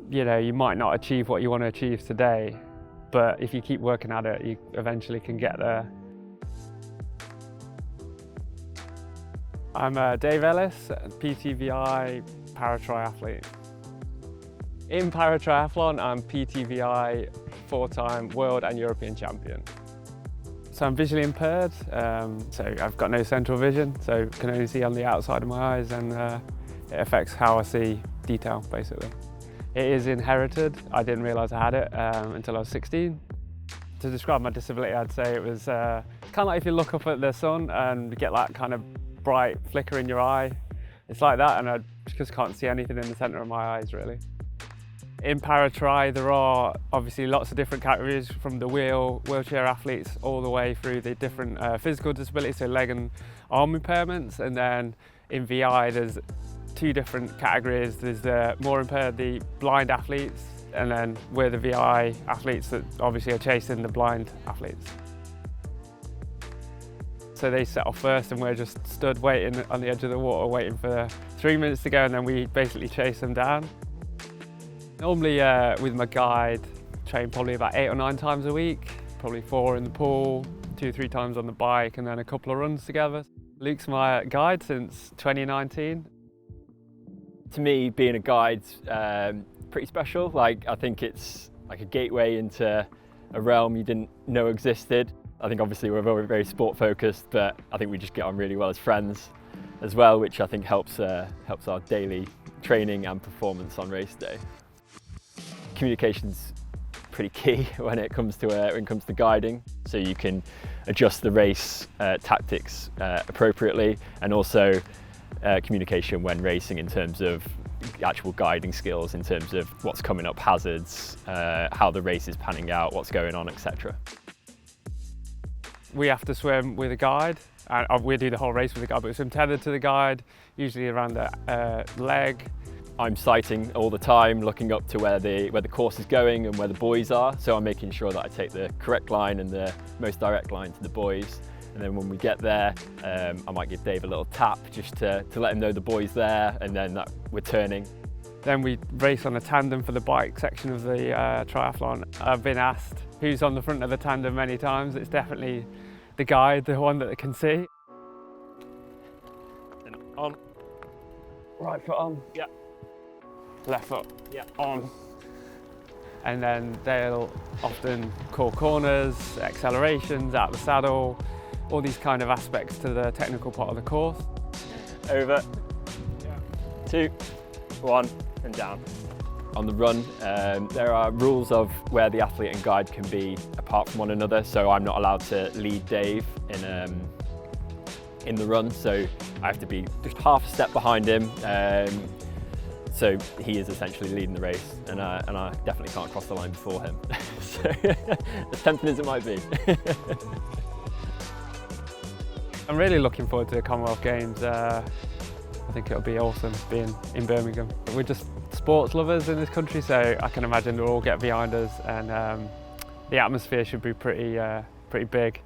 you know, you might not achieve what you want to achieve today, but if you keep working at it, you eventually can get there. I'm Dave Ellis, PTVI para-triathlete. In para-triathlon, I'm PTVI 4-time world and European champion. So I'm visually impaired, so I've got no central vision, so can only see on the outside of my eyes, and it affects how I see detail, basically. It is inherited. I didn't realise I had it until I was 16. To describe my disability, I'd say it was kind of like if you look up at the sun and get that kind of bright flicker in your eye. It's like that, and I just can't see anything in the centre of my eyes, really. In para-tri, there are obviously lots of different categories, from the wheelchair athletes all the way through the different physical disabilities, so leg and arm impairments. And then in VI, there's 2 different categories. There's the more impaired, the blind athletes, and then we're the VI athletes that obviously are chasing the blind athletes. So they set off first, and we're just stood waiting on the edge of the water, waiting for 3 minutes to go, and then we basically chase them down. Normally with my guide, train probably about 8 or 9 times a week, probably 4 in the pool, 2 or 3 times on the bike, and then a couple of runs together. Luke's my guide since 2019. To me, being a guide's pretty special. I think it's like a gateway into a realm you didn't know existed. I think obviously we're very sport focused, but I think we just get on really well as friends as well, which I think helps our daily training and performance on race day. Communication's pretty key when it comes to guiding, so you can adjust the race tactics appropriately, and also communication when racing in terms of actual guiding skills, in terms of what's coming up, hazards, how the race is panning out, what's going on, etc. We have to swim with a guide, and we do the whole race with a guide, but we swim tethered to the guide, usually around the leg. I'm sighting all the time, looking up to where the course is going and where the buoys are, so I'm making sure that I take the correct line and the most direct line to the buoys. And then when we get there, I might give Dave a little tap just to let him know the buoy's there, and then that we're turning. Then we race on a tandem for the bike section of the triathlon. I've been asked who's on the front of the tandem many times. It's definitely the guide, the one that they can see. And on. Right foot on. Yeah. Left foot. Yeah. On. And then they'll often call corners, accelerations, out the saddle, all these kind of aspects to the technical part of the course. Over. Yeah. 2, 1, and down. On the run, there are rules of where the athlete and guide can be apart from one another, so I'm not allowed to lead Dave in the run, so I have to be just half a step behind him. So he is essentially leading the race, and I definitely can't cross the line before him. So, as tempting as it might be. I'm really looking forward to the Commonwealth Games. I think it'll be awesome being in Birmingham. We're just sports lovers in this country, so I can imagine they'll all get behind us, and the atmosphere should be pretty big.